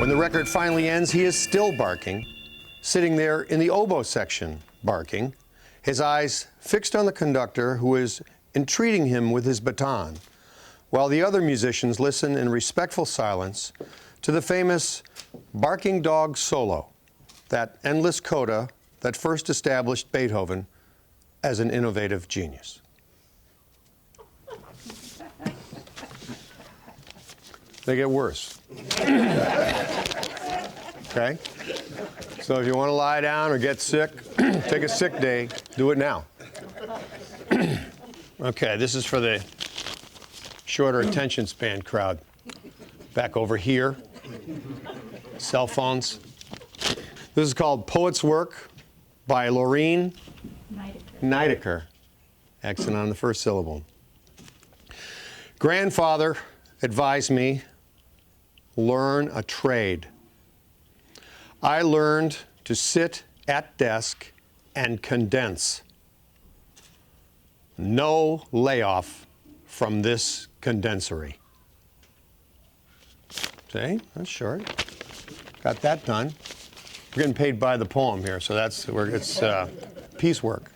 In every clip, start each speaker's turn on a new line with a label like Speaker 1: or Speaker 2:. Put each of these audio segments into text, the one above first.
Speaker 1: When the record finally ends, he is still barking, sitting there in the oboe section, barking, his eyes fixed on the conductor who is entreating him with his baton, while the other musicians listen in respectful silence to the famous barking dog solo, that endless coda that first established Beethoven as an innovative genius. They get worse. Okay? So if you want to lie down or get sick, take a sick day, do it now. Okay, this is for the shorter attention span crowd. Back over here. Cell phones. This is called Poet's Work by Laureen Nidecker. Accent on the first syllable. Grandfather advised me, learn a trade. I learned to sit at desk and condense. No layoff from this condensery. See, that's short. Got that done. We're getting paid by the poem here, so that's where it's piecework.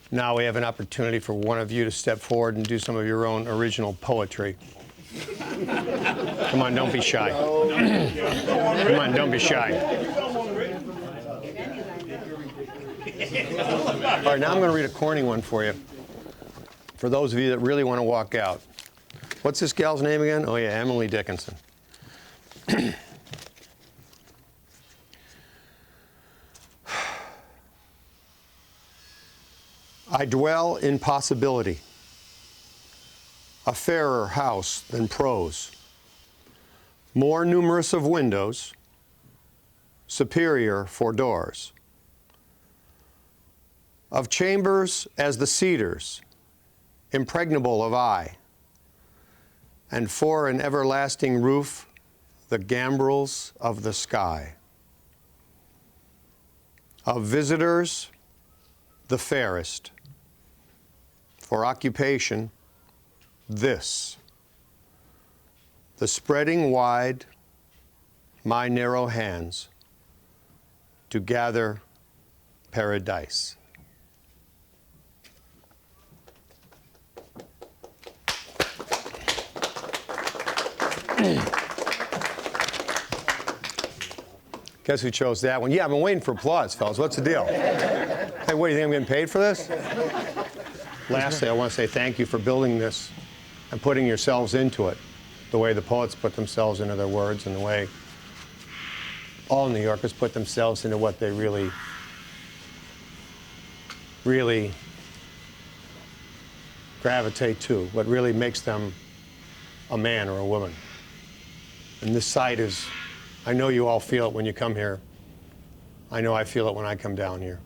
Speaker 1: Now we have an opportunity for one of you to step forward and do some of your own original poetry. Come on, don't be shy. Come on, don't be shy. All right, now I'm going to read a corny one for you. For those of you that really want to walk out. What's this gal's name again? Oh, yeah, Emily Dickinson. I dwell in possibility, a fairer house than prose, more numerous of windows, superior for doors, of chambers as the cedars, impregnable of eye, and for an everlasting roof, the gambrels of the sky, of visitors, the fairest, for occupation, this, the spreading wide my narrow hands to gather paradise. Guess who chose that one? Yeah, I've been waiting for applause, fellas. What's the deal? Hey, what, do you think I'm getting paid for this? Lastly, I want to say thank you for building this and putting yourselves into it, the way the poets put themselves into their words and the way all New Yorkers put themselves into what they really gravitate to, what really makes them a man or a woman. And this site is, I know you all feel it when you come here. I know I feel it when I come down here.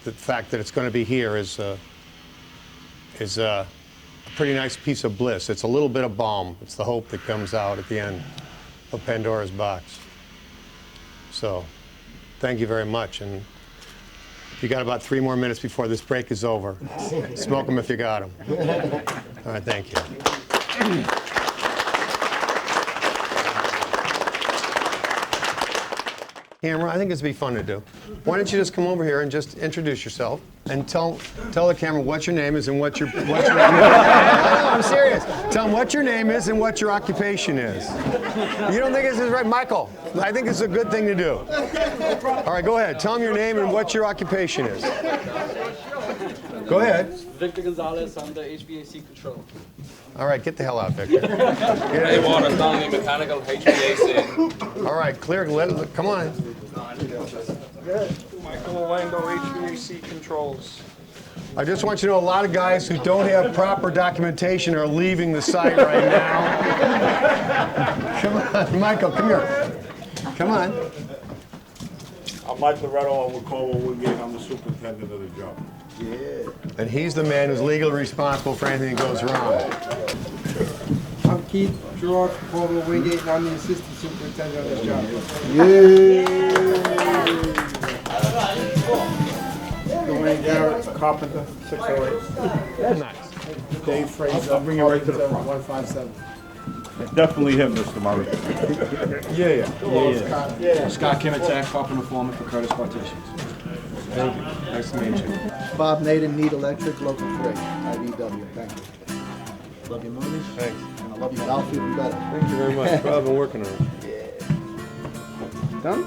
Speaker 1: The fact that it's going to be here is a pretty nice piece of bliss. It's a little bit of balm. It's the hope that comes out at the end of Pandora's box. So, thank you very much. And you got about 3 more minutes before this break is over. Smoke them if you got them. All right, thank you. Camera, I think this would be fun to do. Why don't you just come over here and just introduce yourself and tell the camera what your name is and what your no, I'm serious. Tell them what your name is and what your occupation is. You don't think this is right, Michael? I think it's a good thing to do. All right, go ahead. Tell them your name and what your occupation is. Go ahead.
Speaker 2: Victor Gonzalez, I'm the HVAC control.
Speaker 1: All right, get the hell out, Victor.
Speaker 2: Hey, water, Stanley, mechanical, HVAC.
Speaker 1: All right, clear. Come on.
Speaker 3: Michael Orlando, HVAC controls.
Speaker 1: I just want you to know a lot of guys who don't have proper documentation are leaving the site right now. Come on, Michael, come here. Come on.
Speaker 3: I'm Mike Loretto, I'm with Colwell Woodgate, I'm the superintendent of the job.
Speaker 1: Yeah. And he's the man who's legally responsible for anything that goes wrong.
Speaker 4: I'm Keith George, Colwell Woodgate, and I'm the assistant superintendent of this job. Dwayne Garrett, carpenter, 608.
Speaker 1: Nice.
Speaker 4: Dave Fraser, I'll bring you right to the front. 157.
Speaker 3: Definitely him, Mr. Murray.
Speaker 5: Yeah. Scott Kimitak, carpenter foreman for Curtis Partitions.
Speaker 1: Thank you. Nice to meet you.
Speaker 6: Bob Naden, Need Electric, Local 3, IBW. Thank you. Love your movies.
Speaker 1: Thanks.
Speaker 6: And I love you golf even better.
Speaker 1: Thank you very much. Well, I've been working on it.
Speaker 6: Done?